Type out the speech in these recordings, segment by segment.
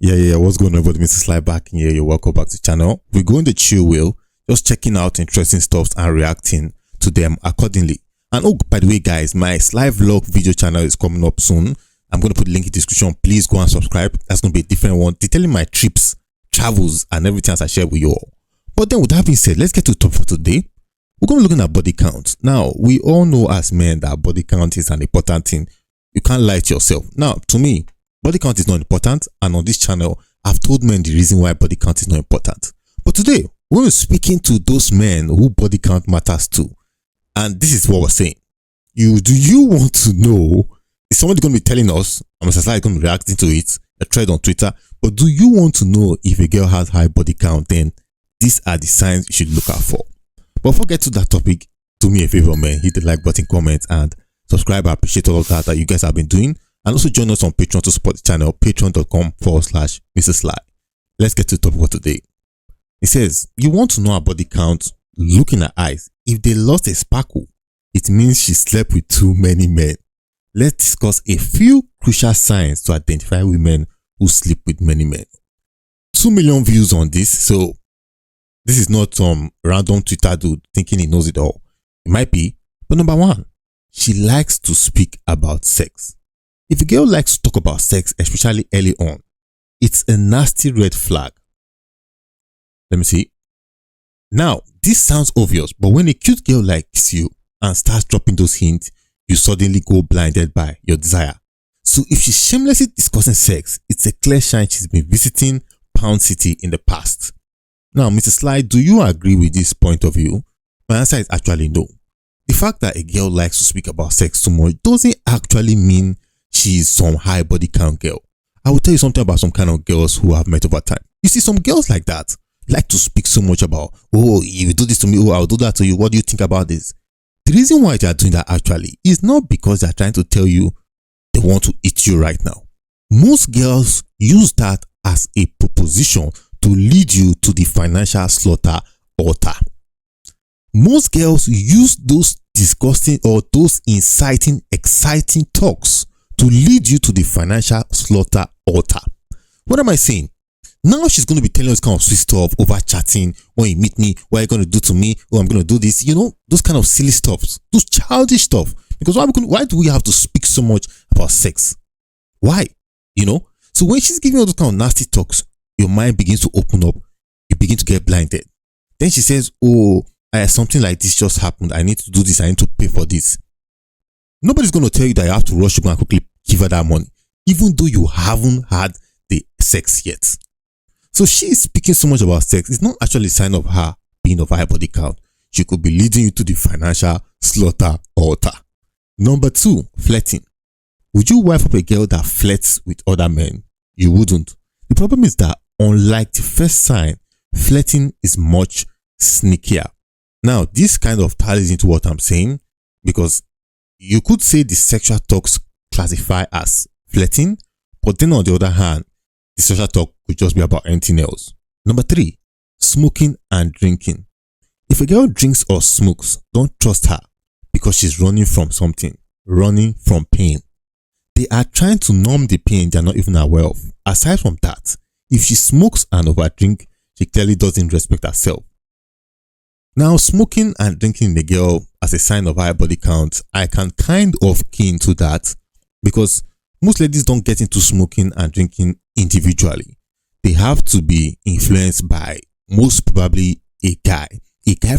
Yeah. What's going on, everybody? Mr. Sly back in here. You're welcome back to the channel. We're going the chill wheel, just checking out interesting stuff and reacting to them accordingly. And oh, by the way, guys, my Sly vlog video channel is coming up soon. I'm going to put the link in the description. Please go and subscribe. That's going to be a different one, detailing my trips, travels, and everything else I share with you all. But then with that being said, let's get to the top for today. We're going to be looking at body count. Now, we all know as men that body count is an important thing. You can't lie to yourself. Now, to me, body count is not important, and on this channel, I've told men the reason why body count is not important. But today, we're going to be speaking to those men who body count matters to. And this is what we're saying. Do you want to know? Is somebody going to be telling us? I'm going to be reacting to it, a thread on Twitter. But do you want to know if a girl has high body count? Then these are the signs you should look out for. But before we get to that topic, do me a favor, man. Hit the like button, comment, and subscribe. I appreciate all of that you guys have been doing. And also join us on Patreon to support the channel, patreon.com/Mr. Sly. Let's get to the topic for today. It says, you want to know her body count, look in her eyes. If they lost a sparkle, it means she slept with too many men. Let's discuss a few crucial signs to identify women who sleep with many men. 2 million views on this, so this is not some random Twitter dude thinking he knows it all. It might be, but number one, she likes to speak about sex. If a girl likes to talk about sex, especially early on, it's a nasty red flag. Let me see. Now, this sounds obvious, but when a cute girl likes you and starts dropping those hints, you suddenly go blinded by your desire. So if she's shamelessly discussing sex, it's a clear sign she's been visiting Pound City in the past. Now, Mr. Sly, do you agree with this point of view? My answer is actually no. The fact that a girl likes to speak about sex too much doesn't actually mean she is some high body count girl. I will tell you something about some kind of girls who I've met over time. You see, some girls like that like to speak so much about, oh, you do this to me, oh, I'll do that to you. What do you think about this? The reason why they are doing that actually is not because they're trying to tell you they want to eat you right now. Most girls use that as a proposition to lead you to the financial slaughter altar. Most girls use those disgusting or those inciting, exciting talks to lead you to the financial slaughter altar. What am I saying? Now she's going to be telling us kind of sweet stuff over chatting. When you meet me, what are you going to do to me? Oh, I'm going to do this. You know, those kind of silly stuff, those childish stuff. Because why do we have to speak so much about sex? Why? You know? So when she's giving all those kind of nasty talks, your mind begins to open up. You begin to get blinded. Then she says, oh, something like this just happened. I need to do this. I need to pay for this. Nobody's going to tell you that you have to rush to go and quickly give her that money, even though you haven't had the sex yet. So she is speaking so much about sex. It's not actually a sign of her being of high body count. She could be leading you to the financial slaughter altar. Number two, flirting. Would you wife up a girl that flirts with other men? You wouldn't. The problem is that unlike the first sign, flirting is much sneakier. Now, this kind of ties into what I'm saying, because you could say the sexual talks classify as flirting, but then on the other hand, the sexual talk could just be about anything else. Number three, smoking and drinking. If a girl drinks or smokes, don't trust her because she's running from something, running from pain. They are trying to numb the pain they're not even aware of. Aside from that, if she smokes and overdrink, she clearly doesn't respect herself. Now, smoking and drinking in a girl as a sign of high body count, I can kind of key into that because most ladies don't get into smoking and drinking individually. They have to be influenced by most probably a guy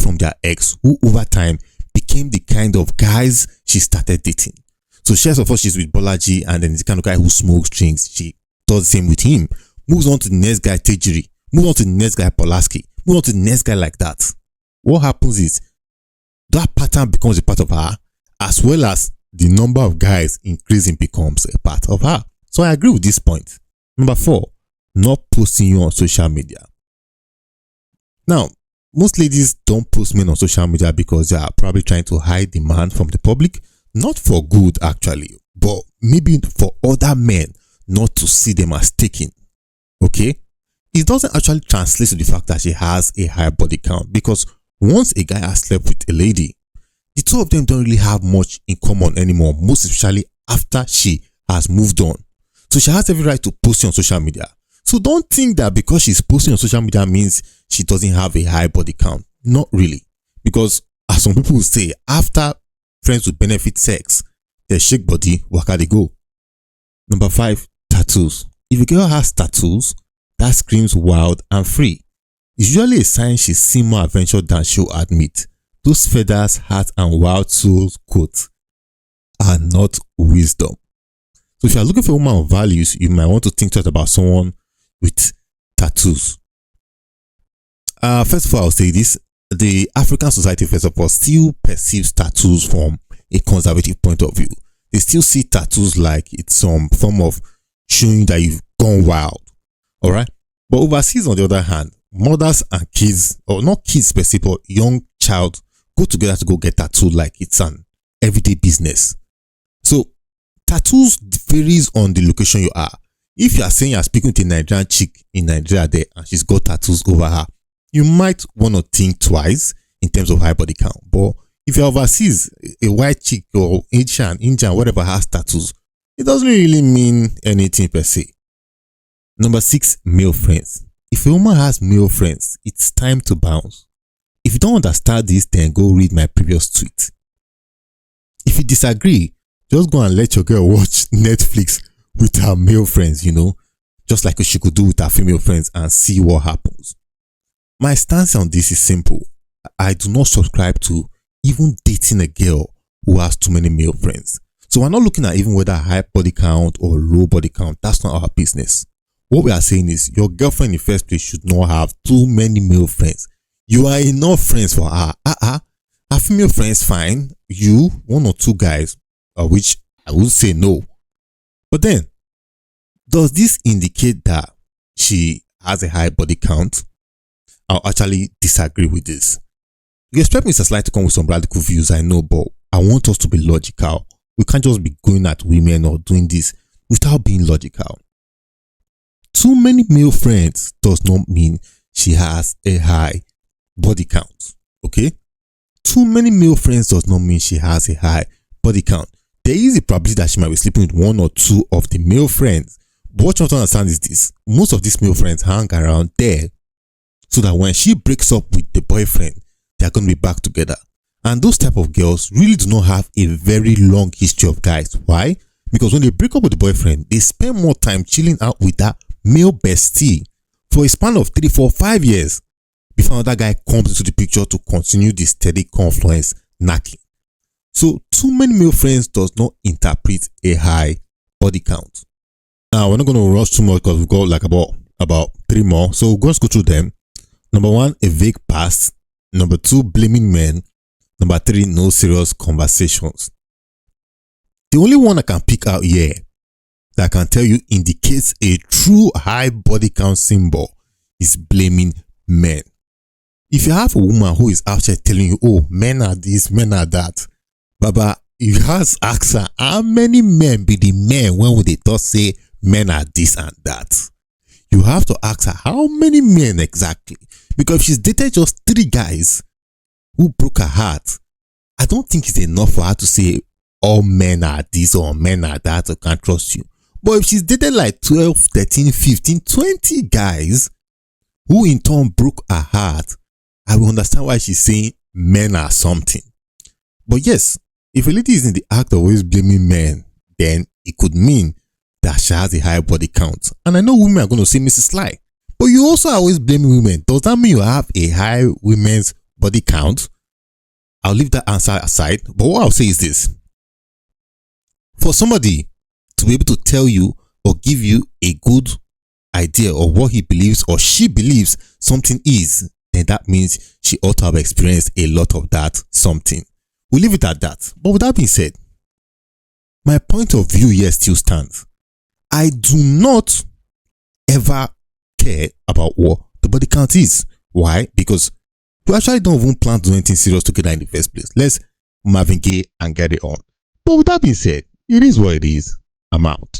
from their ex who over time became the kind of guys she started dating. So shares of us, she's with Bolaji, and then the kind of guy who smokes, drinks, she does the same with him. Moves on to the next guy, Tejiri. Moves on to the next guy, Polaski. Moves on to the next guy like that. What happens is that pattern becomes a part of her, as well as the number of guys increasing becomes a part of her. So I agree with this point. Number four, not posting you on social media. Now, most ladies don't post men on social media because they are probably trying to hide the man from the public. Not for good actually, but maybe for other men not to see them as taken. Okay? It doesn't actually translate to the fact that she has a high body count, because once a guy has slept with a lady, the two of them don't really have much in common anymore, most especially after she has moved on. So she has every right to post it on social media. So don't think that because she's posting on social media means she doesn't have a high body count. Not really. Because as some people will say, after friends with benefit sex, they shake body, waka they go. Number 5, tattoos. If a girl has tattoos, that screams wild and free. It's usually a sign she's seen more adventure than she'll admit. Those feathers, heart, and wild souls, quote, are not wisdom. So if you're looking for a woman of values, you might want to think twice about someone with tattoos. First of all, I'll say this. The African society, first of all, still perceives tattoos from a conservative point of view. They still see tattoos like it's some form of showing that you've gone wild. Alright? But overseas, on the other hand, mothers and kids, or not kids per se, but young child, go together to go get tattooed like it's an everyday business. So tattoos varies on the location you are. If you are saying you're speaking to a Nigerian chick in Nigeria there and she's got tattoos over her, you might want to think twice in terms of high body count. But if you're overseas, a white chick or Indian, whatever has tattoos, it doesn't really mean anything per se. Number 6, male friends. If a woman has male friends, it's time to bounce. If you don't understand this, then go read my previous tweet. If you disagree, just go and let your girl watch Netflix with her male friends, just like she could do with her female friends, and see what happens. My stance on this is simple. I do not subscribe to even dating a girl who has too many male friends. So we're not looking at even whether high body count or low body count. That's not our business. What we are saying is your girlfriend in the first place should not have too many male friends. You are enough friends for her. Her female friends, fine. You, 1 or 2 guys, which I would say no. But then, does this indicate that she has a high body count? I'll actually disagree with this. You expect Mr. Sly to come with some radical views, I know, but I want us to be logical. We can't just be going at women or doing this without being logical. Too many male friends does not mean she has a high body count. Okay? Too many male friends does not mean she has a high body count. There is a probability that she might be sleeping with 1 or 2 of the male friends. But what you have to understand is this. Most of these male friends hang around there so that when she breaks up with the boyfriend, they are going to be back together. And those type of girls really do not have a very long history of guys. Why? Because when they break up with the boyfriend, they spend more time chilling out with that male bestie for a span of 3, 4, 5 years before another guy comes into the picture to continue the steady confluence knacking. So too many male friends does not interpret a high body count. Now we're not going to rush too much because we've got like about 3 more. So let's go through them. Number 1, a vague past. Number 2, blaming men. Number 3, no serious conversations. The only one I can pick out here that I can tell you indicates a true high body count symbol is blaming men. If you have a woman who is out there telling you, oh, men are this, men are that, Baba, you have asked her, how many men be the men when would they thought say men are this and that? You have to ask her, how many men exactly? Because if she's dated just 3 guys who broke her heart, I don't think it's enough for her to say all men are this or men are that or can't trust you. But if she's dated like 12, 13, 15, 20 guys who in turn broke her heart, I will understand why she's saying men are something. But yes, if a lady is in the act of always blaming men, then it could mean that she has a high body count. And I know women are going to say, Mrs. Sly, but you also always blame women. Does that mean you have a high women's body count? I'll leave that answer aside. But what I'll say is this. For somebody to be able to tell you or give you a good idea of what he believes or she believes something is, then that means she ought to have experienced a lot of that something. We'll leave it at that. But with that being said, my point of view here still stands. I do not ever care about what the body count is. Why? Because we actually don't even plan to do anything serious together in the first place. Let's Marvin Gaye and get it on. But with that being said, it is what it is. I'm out.